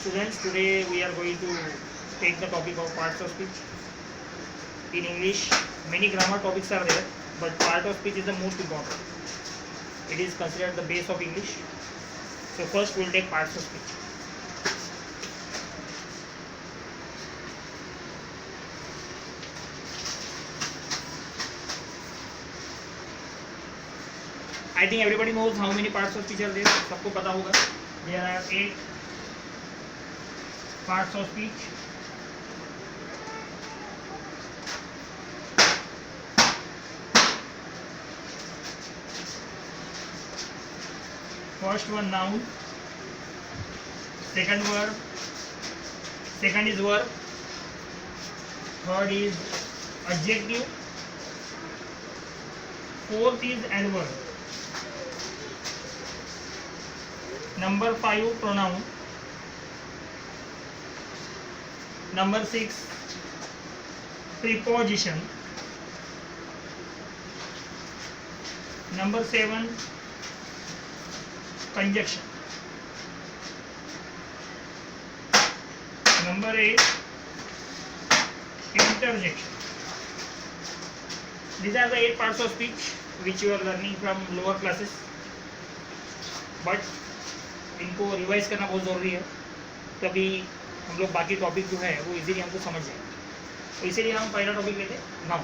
Students, today we are going to take the topic of parts of speech. In English, many grammar topics are there, but part of speech is the most important. It is considered the base of English. So first we will take parts of speech. I think everybody knows how many parts of speech are there. सबको पता होगा. There are 8 parts of speech. First one, noun. Second verb. Second is verb. Third is adjective. Fourth is adverb. Number 5, pronoun. Number 6, preposition. Number 7, conjunction. Number 8, interjection. These are the 8 parts of speech which you are learning from lower classes. But इनको revise करना बहुत ज़रूरी है, तभी हम लोग बाकी topic जो है वो इजीली हमको समझ जाए. तो इसीलिए हम पहला टॉपिक लेते हैं नाउन.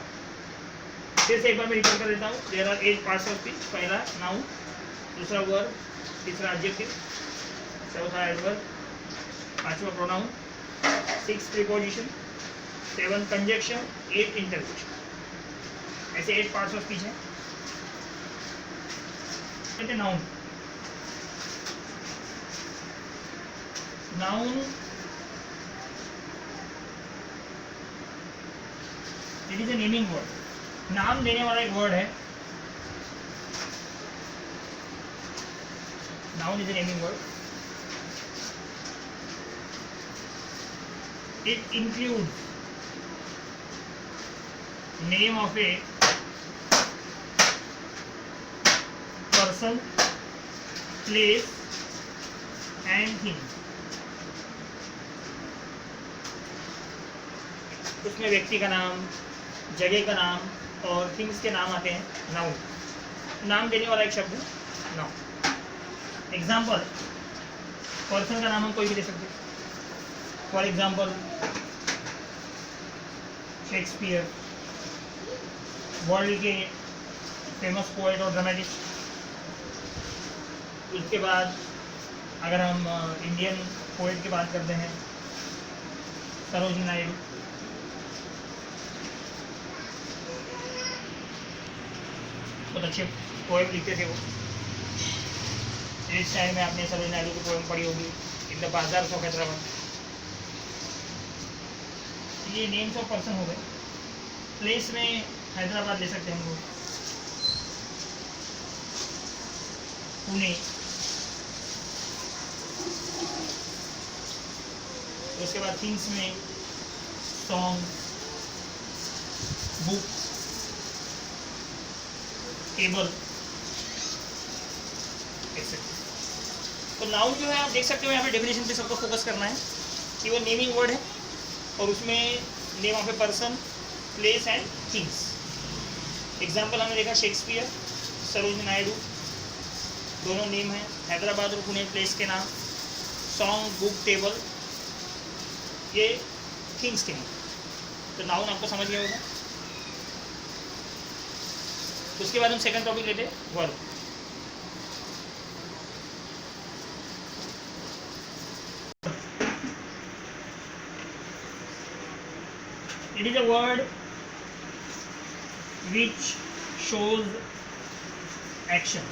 फिर से एक बार मैं रिकॉर्ड कर देता हूँ. There are 8 parts of speech. पहला नाउन, दूसरा वर्ब, तीसरा एडजेक्टिव, चौथा एडवर्ब, पांचवा प्रोनाउन, 6 प्रीपोजिशन, 7 कंजक्शन, 8 इंटरजेक्शन. ऐसे 8 पार्ट्स ऑफ स्पीच है. Noun. Noun it is a naming word. नाम देने वाला एक वर्ड है. Noun is a naming word. It includes name of a person, place and thing. उसमें व्यक्ति का नाम, जगह का नाम और थिंग्स के नाम आते हैं. नाउन नाम देने वाला एक शब्द है नाउन. एग्जाम्पल, पर्सन का नाम हम कोई भी दे सकते हैं. फॉर एग्जाम्पल शेक्सपियर, वर्ल्ड के फेमस पोएट और ड्रामेटिस्ट. उसके बाद अगर हम इंडियन पोएट की बात करते हैं, सरोजिनी नायडू. बहुत अच्छे पोएम लिखते थे वो. इस टाइम में आपने सरोजिनी नायडू की पोएम पढ़ी होगी, in the bazaars of Hyderabad. ये नेम्स ऑफ पर्सन हो गए. प्लेस में हैदराबाद ले सकते हैं हम लोग, पुणे. उसके बाद थिंग्स में सॉन्ग, बुक, टेबल, एक्सेट्रा. तो नाउन जो है आप देख सकते हो यहाँ पे डेफिनेशन पे सबको फोकस करना है कि वो नेमिंग वर्ड है और उसमें name of a person, place and things. Example हमने देखा शेक्सपियर, सरोजिनी नायडू, दोनों नेम हैं. हैदराबाद और पुणे प्लेस के नाम. सॉन्ग, बुक, टेबल ये थिंग्स के नाम. तो नाउन आपको समझ गया होगा. उसके बाद हम सेकंड टॉपिक लेते हैं verb. It is a word which shows action.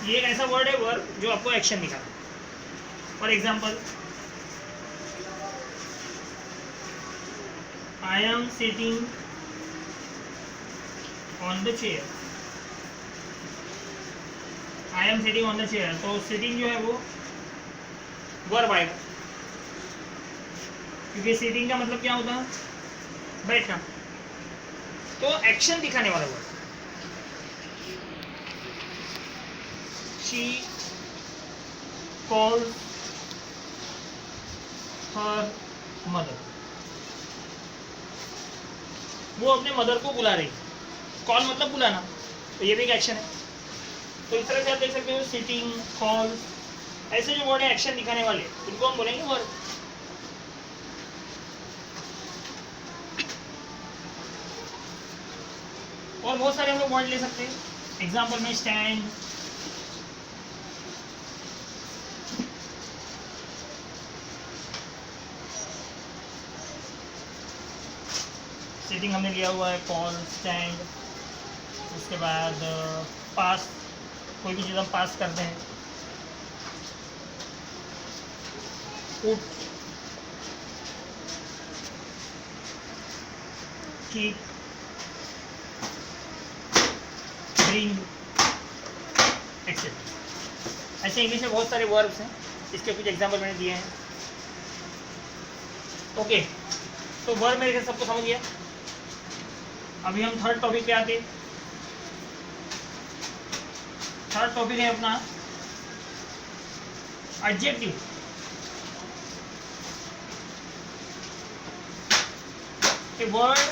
ये एक ऐसा वर्ड है वर्ब जो आपको एक्शन दिखाता है. For example, I am sitting on the chair. I am sitting on the chair. तो sitting जो है वो वर्ब आएगा, क्योंकि sitting का मतलब क्या होता है? बैठना. तो एक्शन दिखाने वाला word. She calls her mother. वो अपने मदर को बुला रही है. कॉल मतलब बुलाना, तो ये भी एक एक्शन है. तो इस तरह से आप देख सकते हो सिटिंग, कॉल, ऐसे जो वर्ड है एक्शन दिखाने वाले, इनको हम बोलेंगे वर्ब. और बहुत सारे हम लोग वर्ड ले सकते हैं. एग्जाम्पल में स्टैंड, सिटिंग हमने लिया हुआ है, कॉल, स्टैंड. उसके बाद पास, कोई भी चीज़ हम पास करते हैं. Put, keep, bring, etcetera. ऐसे इंग्लिश में बहुत सारे वर्ब्स हैं. इसके कुछ एग्जाम्पल मैंने दिए हैं. ओके, तो वर्ब मेरे ख्याल सबको समझ गया. अभी हम थर्ड टॉपिक पे आते. थर्ड टॉपिक है अपना adjective. A word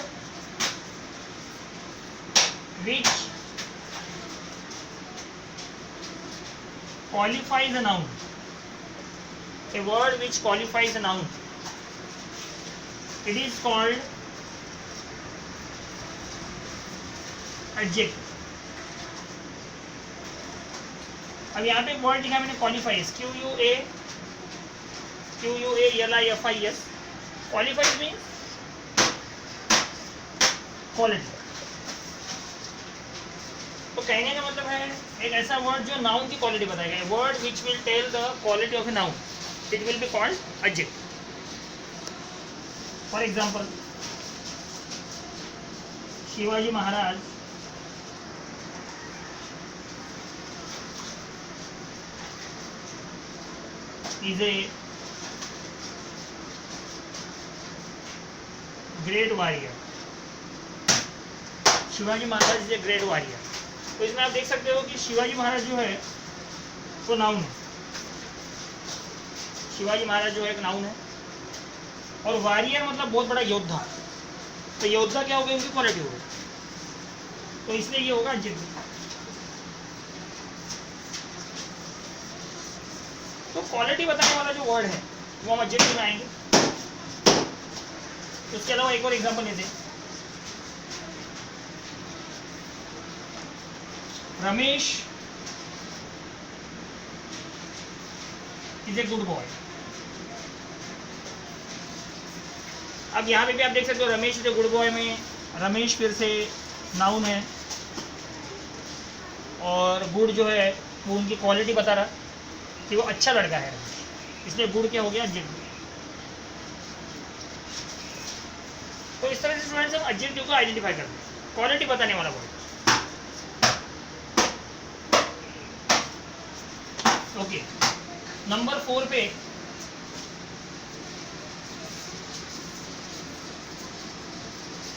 which qualifies a noun. A word which qualifies a noun. It is called adjective. अब यहाँ पे वर्ड लिखा है मैंने qualifies, QUALIFIES. Qualifies means quality. तो कहने का मतलब है एक ऐसा वर्ड जो नाउन की क्वालिटी बताएगा. Word which will tell the quality of a noun, it will be called adjective. For example, Shivaji Maharaj is a great warrior. Shivaji Maharaj is a great warrior. तो इसमें आप देख सकते हो कि शिवाजी महाराज जो है वो नाउन है. शिवाजी महाराज जो है एक नाउन है. और वॉरियर मतलब बहुत बड़ा योद्धा. तो योद्धा क्या हो गया, उनकी क्वालिटी हो गई. तो इसलिए ये होगा एडजेक्टिव. तो क्वालिटी बताने वाला जो वर्ड है वो हम एडजेक्टिव में आएंगे. उसके अलावा एक और एग्जांपल लेते हैं. Ramesh is a good boy. अब यहाँ पे भी आप देख सकते हो Ramesh is a good boy में रमेश फिर से नाउन है और गुड जो है वो उनकी क्वालिटी बता रहा कि वो अच्छा लड़का है, इसलिए गुड क्या हो गया, एडजेक्टिव. तो इस तरह से स्टूडेंट्स हम एडजेक्टिव को आइडेंटिफाई करते हैं, क्वालिटी बताने वाला वर्ड. ओके, नंबर 4 पे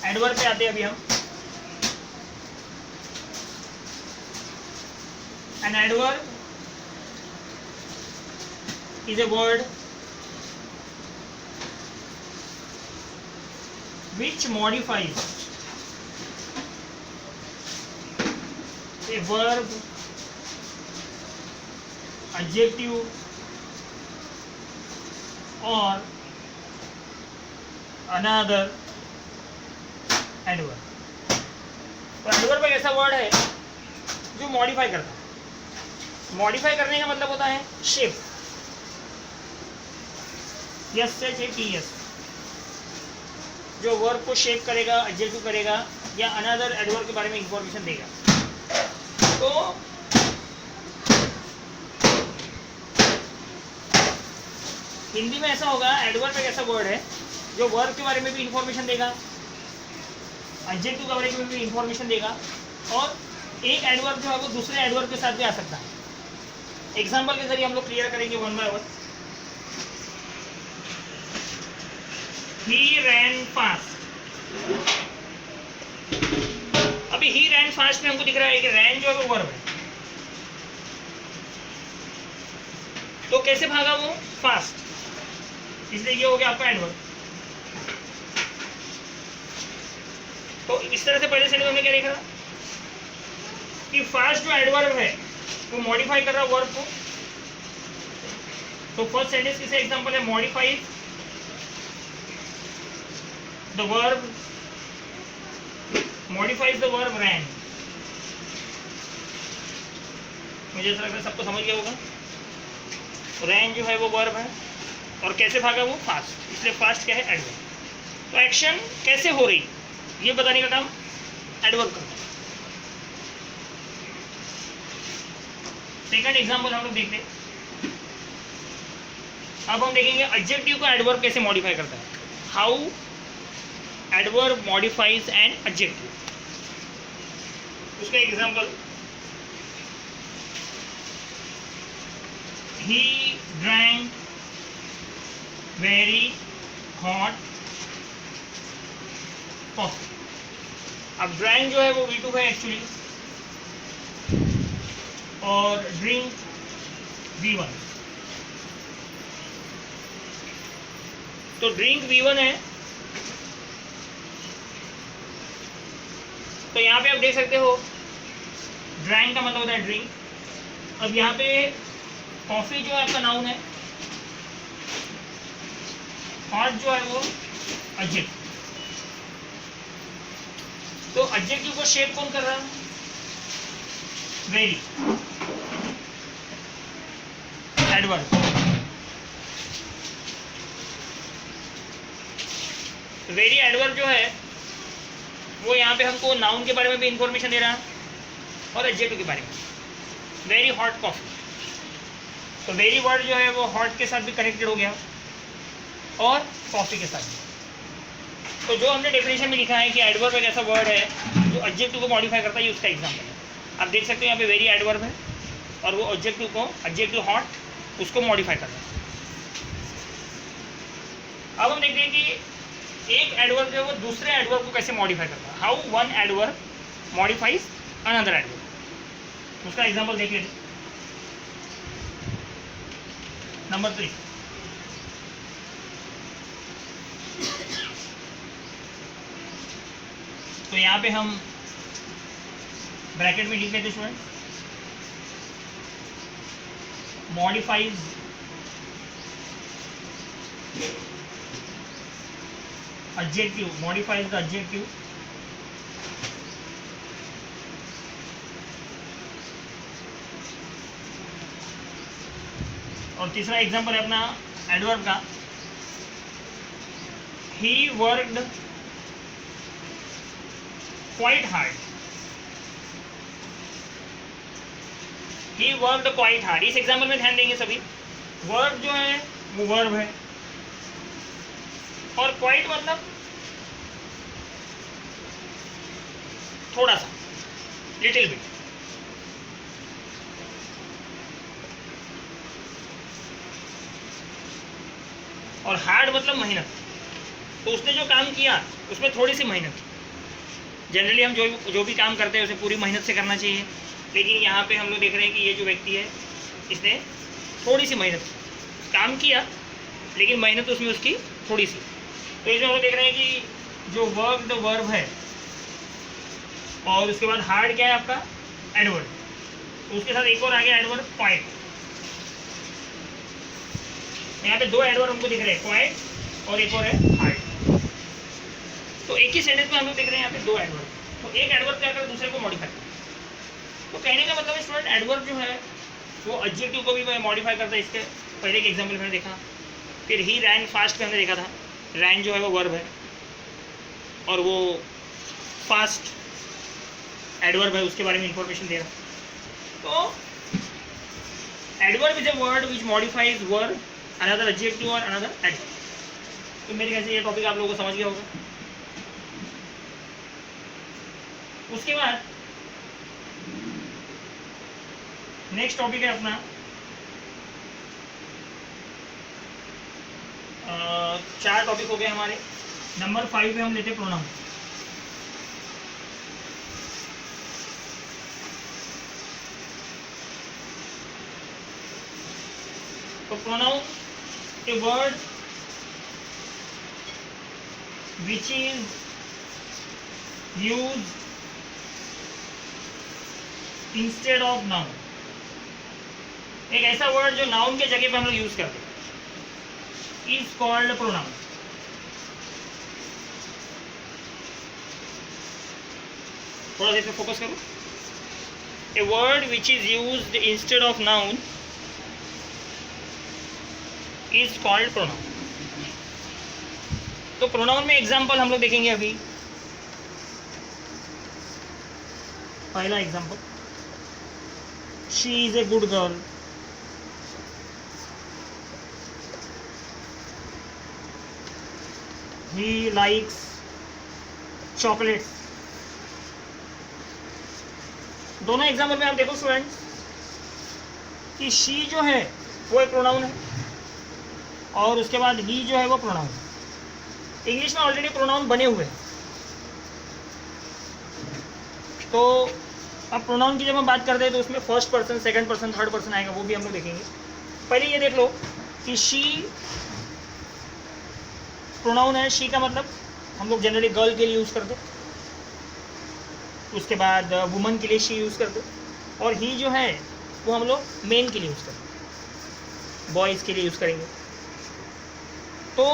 एडवर्ब पे आते हैं अभी हम. An adverb is a word which modifies a verb, adjective or another adverb. तो एडवर्ब एक ऐसा वर्ड है जो मॉडिफाई करता है. मॉडिफाई करने का मतलब होता है शेप. यस से TS जो वर्ब को शेप करेगा, एडजेक्टिव करेगा या अनदर एडवर्ब के बारे में इंफॉर्मेशन देगा. तो हिंदी में ऐसा होगा, एडवर्ब एक ऐसा वर्ड है जो वर्ब के बारे में भी इंफॉर्मेशन देगा, एडजेक्टिव के बारे में भी इंफॉर्मेशन देगा और एक एडवर्ब जो है वो दूसरे एडवर्ब के साथ भी आ सकता है. एग्जाम्पल के जरिए हम लोग क्लियर करेंगे one by one. He ran fast. अभी he ran fast में हमको दिख रहा है कि ran जो है वो वर्ब है. तो कैसे भागा वो? फास्ट, इसलिए ये हो गया आपका एडवर्ब। तो इस तरह से पहले सेंटेंस में क्या लिखा था कि फास्ट जो एडवर्ब है वो मॉडिफाई कर रहा है वर्ब को। तो फर्स्ट सेंटेंस किसका एग्जांपल है? Modifies the verb, modifies the verb ran. मुझे ऐसा लग रहा है सबको समझ गया होगा। रैन जो है वो वर्ब है और कैसे भागा वो? फास्ट, इसलिए फास्ट क्या है? एडवर्ब। तो एक्शन कैसे हो रही ये बताने का काम एडवर्ब करता है। सेकंड एग्जांपल हम लोग देखते हैं। अब हम देखेंगे एडजेक्टिव को एडवर्ब कैसे मॉडिफाई करता है, how adverb modifies an adjective. उसका example, he drank very hot coffee। अब drank जो है वो V2 है एक्चुअली और drink V1। तो drink V1 है, तो यहाँ पे आप देख सकते हो drank का मतलब होता है ड्रिंक। अब यहाँ पे कॉफी जो है आपका नाउन है, हॉट जो है वो एडजेक्टिव। तो एडजेक्टिव को शेप कौन कर रहा है? Very adverb. वेरी एडवर्ब जो है वो यहाँ पे हमको नाउन के बारे में भी इंफॉर्मेशन दे रहा है और एडजेक्टिव के बारे में। वेरी हॉट कॉफी, तो वेरी वर्ड जो है वो हॉट के साथ भी कनेक्टेड हो गया और कॉफी के साथ भी। तो जो हमने डेफिनेशन में लिखा है कि एडवर्ब एक ऐसा वर्ड है जो एडजेक्टिव को मॉडिफाई करता है, ये उसका एग्जांपल है। आप देख सकते हो यहाँ पे वेरी एडवर्ब है और वो एडजेक्टिव हॉट उसको मॉडिफाई करता है। अब हम देखते हैं कि एक एडवर्ब जो है वो दूसरे एडवर्ब को कैसे मॉडिफाई करता है, how one adverb modifies another adverb. उसका एग्जांपल देख लीजिए। नंबर 3, तो यहाँ पे हम ब्रैकेट में लिख लेते student, modifies adjective, modifies the adjective और तीसरा एग्जांपल है अपना एडवर्ब का, he worked quite hard. He worked quite hard, इस एग्जांपल में ध्यान देंगे सभी। वर्ब जो है वो वर्ब है और क्वाइट मतलब थोड़ा सा, लिटिल बिट। और हार्ड मतलब मेहनत। तो उसने जो काम किया उसमें थोड़ी सी मेहनत। जनरली हम जो भी काम करते हैं उसे पूरी मेहनत से करना चाहिए, लेकिन यहाँ पे हम लोग देख रहे हैं कि ये जो व्यक्ति है इसने थोड़ी सी मेहनत काम किया, लेकिन मेहनत उसमें उसकी थोड़ी सी। तो इसमें हम लोग देख रहे हैं कि जो वर्क द वर्ब है और उसके बाद हार्ड क्या है आपका? एडवर्ब। तो उसके साथ एक और आ गया एडवर्ब क्वाइट। यहाँ पे दो एडवर्ब हमको दिख रहे हैं, क्वाइट और एक और है हार्ड। तो एक ही सेंटेंस में हम लोग देख रहे हैं यहाँ पे दो एडवर्ब। तो एक एडवर्ब क्या कर दूसरे को मॉडिफाई करता है। तो कहने का मतलब स्टूडेंट एडवर्ब जो है वो एडजेक्टिव को भी मॉडिफाई करता है। इसके पहले के एग्जाम्पल मैंने देखा। फिर ही रैन फास्ट में हमने देखा था, रैन जो है वो वर्ब है और वो फास्ट एडवर्ब है, उसके बारे में इंफॉर्मेशन दे रहा। तो adverb is a word which modifies verb, another adjective और अनदर एडवर्ब। तो मेरे ख्याल से ये टॉपिक आप लोगों को समझ गया होगा। उसके बाद नेक्स्ट टॉपिक है अपना 4 टॉपिक हो गए हमारे। नंबर 5 पे हम लेते प्रोनाउन। तो pronoun a word which is use instead of noun, एक ऐसा वर्ड जो नाउन के जगह पे हम लोग यूज करते हैं, इज कॉल्ड प्रोनाउन। थोड़ा सा इस पे फोकस करो। A word which is used instead of noun is called pronoun. तो प्रोनाउन में एग्जाम्पल हम लोग देखेंगे अभी। पहला example, she is a good girl, he likes chocolates। दोनों एग्जाम्पल में आप देखो स्टूडेंट्स कि शी जो है वो एक प्रोनाउन है और उसके बाद ही जो है वो प्रोनाउन है। इंग्लिश में ऑलरेडी प्रोनाउन बने हुए हैं, तो अब प्रोनाउन की जब हम बात करते हैं तो उसमें first person, second person, third person आएगा, वो भी हम लोग देखेंगे। पहले ये देख लो कि शी प्रोनाउन है। शी का मतलब हम लोग जनरली गर्ल के लिए यूज़ करते, उसके बाद वुमन के लिए शी यूज़ करते, और ही जो है वो हम लोग मेन के लिए यूज़ करते, बॉयज़ के लिए यूज़ करेंगे। तो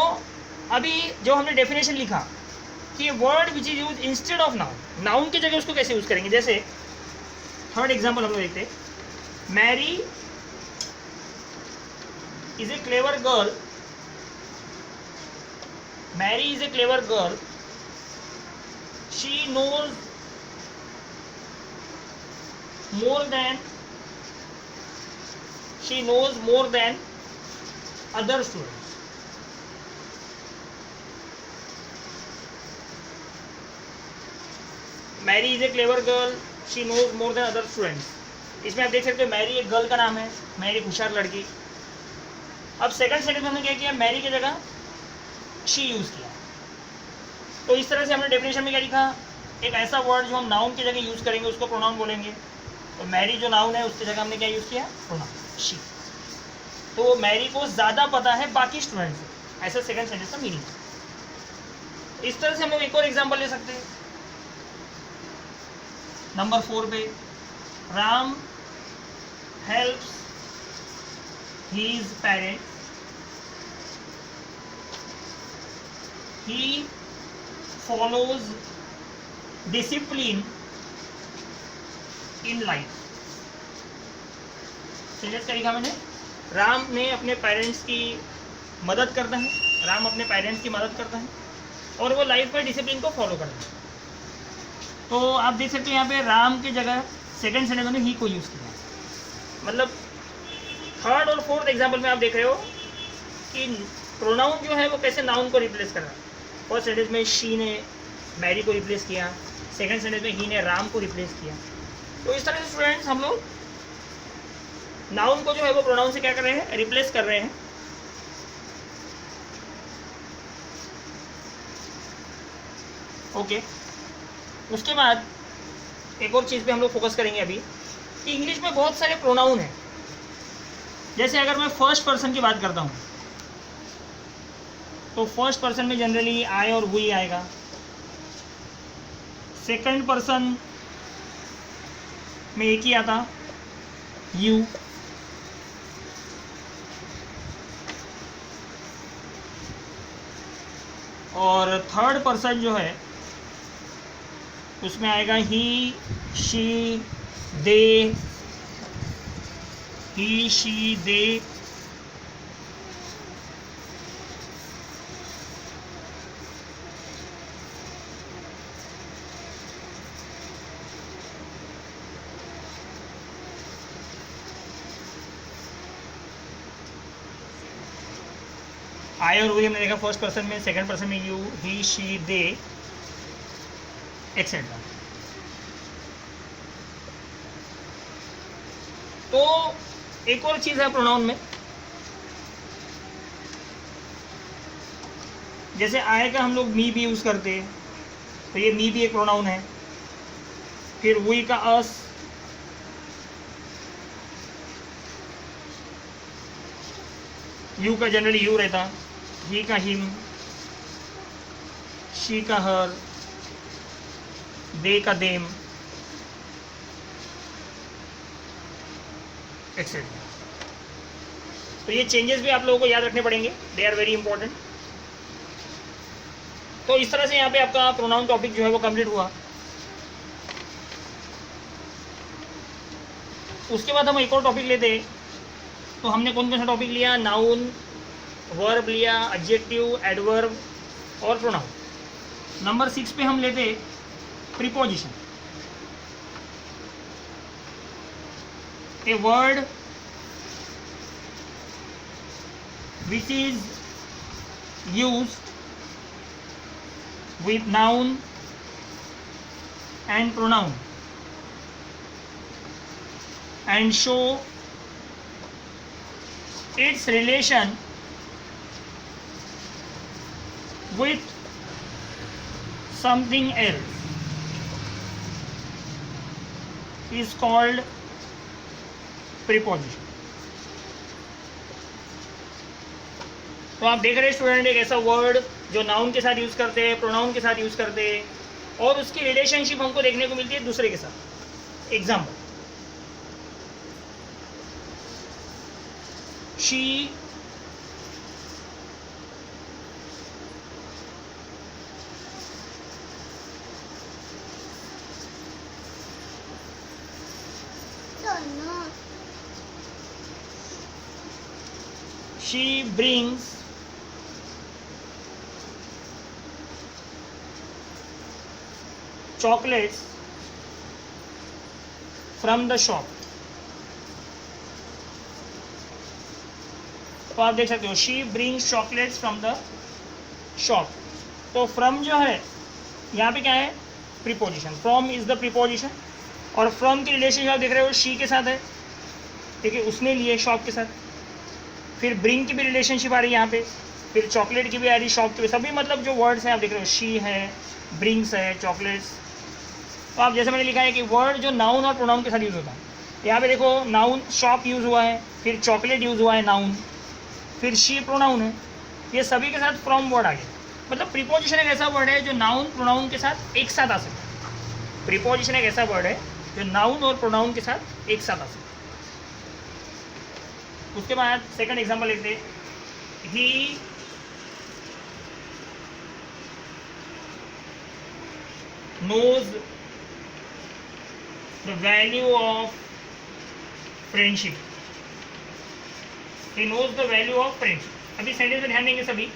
अभी जो हमने डेफिनेशन लिखा कि word which is use instead of noun, noun की जगह उसको कैसे यूज़ करेंगे। जैसे थर्ड एग्जाम्पल हम लोग देखते हैं, Mary is a clever girl, Mary is a clever girl. She knows more than other students. Mary is a clever girl. She knows more than other students. इसमें आप देख सकते हो मैरी एक गर्ल का नाम है, मैरी होशियार लड़की। अब सेकंड सेंटेंस में हमने क्या किया, मैरी की जगह शी यूज़ किया। तो इस तरह से हमने डेफिनेशन में क्या लिखा, एक ऐसा वर्ड जो हम नाउन की जगह यूज़ करेंगे उसको प्रोनाउन बोलेंगे। तो मैरी जो नाउन है उसकी जगह हमने क्या यूज़ किया, प्रोनाउन शी। तो मैरी को ज़्यादा पता है बाकी स्टूडेंट से, ऐसा सेकंड सेंटेंस का मीनिंग। इस तरह से हम लोग एक और एग्जाम्पल ले सकते हैं। नंबर 4 पे, Ram helps his parents, he follows discipline in life। Sentence का लिखा मैंने, राम ने अपने पेरेंट्स की मदद करता है, राम अपने पेरेंट्स की मदद करता है और वो लाइफ में डिसिप्लिन को फॉलो करता है। तो आप देख सकते हैं यहाँ पे राम की जगह सेकंड सेंटेंस में ही को यूज़ किया। मतलब थर्ड और फोर्थ एग्जाम्पल में आप देख रहे हो कि प्रोनाउन जो है वो कैसे नाउन को रिप्लेस कर रहा है। फर्स्ट सेंटेंस में शी ने मैरी को रिप्लेस किया, सेकंड सेंटेंस में ही ने राम को रिप्लेस किया। तो इस तरह से स्टूडेंट्स हम लोग नाउन को जो है वो प्रोनाउन से क्या कर रहे हैं, रिप्लेस कर रहे हैं। ओके, उसके बाद एक और चीज़ पे हम लोग फोकस करेंगे अभी कि इंग्लिश में बहुत सारे प्रोनाउन हैं। जैसे अगर मैं फर्स्ट पर्सन की बात करता हूँ तो फर्स्ट पर्सन में जनरली आई और वी आएगा। सेकंड पर्सन में एक ही आता, यू। और थर्ड पर्सन जो है उसमें आएगा ही, शी, दे, ही, शी, दे। आई और वी हमने देखा फर्स्ट पर्सन में, सेकंड पर्सन में you, he, she, they, etcetera. तो एक और चीज़ है प्रोनाउन में, जैसे आई का हम लोग मी भी यूज़ करते हैं, तो ये मी भी एक प्रोनाउन है। फिर वी का अस, यू का जनरली यू रहता, ही का हिम, शी का हर, दे का देम, एक्सेट्रा। तो ये चेंजेस भी आप लोगों को याद रखने पड़ेंगे, दे आर वेरी इंपॉर्टेंट। तो इस तरह से यहाँ पे आपका प्रोनाउन टॉपिक जो है वो कंप्लीट हुआ। उसके बाद हम एक और टॉपिक लेते हैं। तो हमने कौन कौन सा टॉपिक लिया? नाउन, वर्ब लिया, एडजेक्टिव, एडवर्ब और प्रोनाउन। नंबर 6 पे हम लेते preposition. A word which is used with noun and pronoun and show its relation with something else is called preposition। तो आप देख रहे हैं स्टूडेंट, एक ऐसा वर्ड जो नाउन के साथ यूज करते हैं, प्रोनाउन के साथ यूज करते हैं और उसकी रिलेशनशिप हमको देखने को मिलती है दूसरे के साथ। Example, she brings chocolates from the shop। तो आप देख सकते हो she brings chocolates from the shop. तो फ्रॉम जो है यहाँ पे क्या है? Preposition. From is the preposition और फ्रॉम की रिलेशनशिप आप देख रहे हो शी के साथ है, ठीक है, उसने लिए शॉप के साथ। फिर ब्रिंग की भी रिलेशनशिप आ रही है यहाँ पे, फिर चॉकलेट की भी आ रही है शॉप की भी। सभी मतलब जो वर्ड्स हैं आप देख रहे हो, शी है, ब्रिंग्स है, चॉकलेट्स। तो आप जैसे मैंने लिखा है कि वर्ड जो नाउन और प्रोनाउन के साथ यूज़ होता है, यहाँ पे देखो नाउन शॉप यूज़ हुआ है, फिर चॉकलेट यूज़ हुआ है नाउन, फिर शी प्रोनाउन है, ये सभी के साथ फ्रॉम वर्ड आ गया। मतलब प्रीपोजिशन एक ऐसा वर्ड है जो नाउन प्रोनाउन के साथ एक साथ आ सकता है। प्रीपोजिशन एक ऐसा वर्ड है जो नाउन और प्रोनाउन के साथ एक साथ आ सकता है। उसके बाद सेकंड एग्जांपल लेते हैं, ही knows the value of friendship। he knows the value of friendship। अभी सेंटेंस में ध्यान देंगे सभी।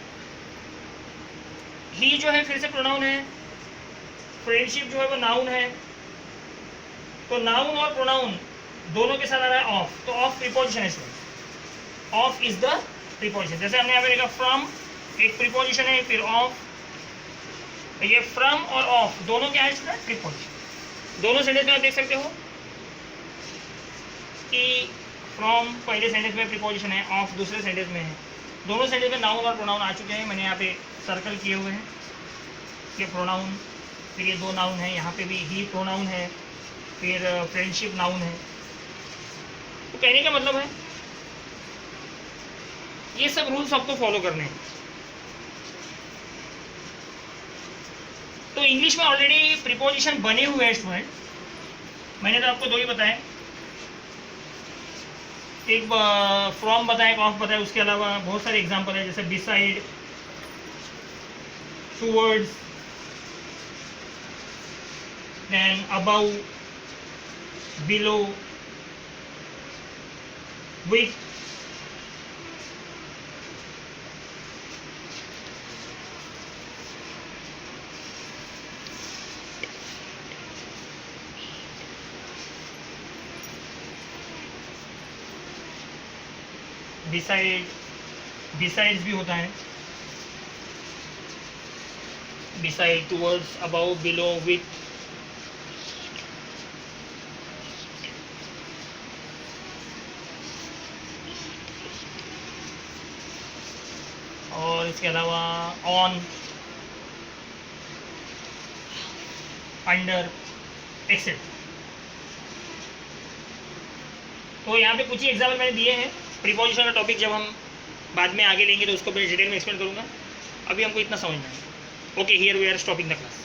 ही जो है फिर से प्रोनाउन है, फ्रेंडशिप जो है वो नाउन है। तो नाउन और प्रोनाउन दोनों के साथ आ रहा है ऑफ, तो ऑफ प्रीपोजिशन है इसमें। Of is the preposition. जैसे हमने यहाँ पे देखा फ्रॉम एक प्रीपोजिशन है, फिर ऑफ, ये फ्रॉम और ऑफ दोनों क्या है इसमें? प्रीपोजिशन। दोनों सेंटेंस में आप देख सकते हो कि फ्रॉम पहले सेंटेंस में प्रीपोजिशन है, ऑफ दूसरे सेंटेंस में है। दोनों सेंटेंस में नाउन और प्रोनाउन आ चुके हैं। मैंने यहाँ पे सर्कल किए हुए हैं, ये प्रोनाउन, फिर ये दो नाउन है, यहाँ पे भी ही प्रोनाउन है, फिर फ्रेंडशिप नाउन है। तो कहने का मतलब है ये सब रूल्स आपको फॉलो करने हैं। तो इंग्लिश में ऑलरेडी प्रीपोजिशन बने हुए हैं स्टूडेंट, मैंने तो आपको दो ही बताए, एक फ्रॉम बताया, एक ऑफ बताया। उसके अलावा बहुत सारे एग्जांपल है, जैसे beside, towards, then above, below, with, beside, besides भी होता है, beside, towards, above, below, with. और इसके अलावा ऑन, अंडर, एक्सेट्रा। तो यहाँ पे कुछ ही एग्जाम्पल मैंने दिए हैं प्रीपोजिशन का टॉपिक जब हम बाद में आगे लेंगे तो उसको मैं डिटेल में एक्सप्लेन करूँगा। अभी हमको इतना समझना है। Okay, here we are stopping the class.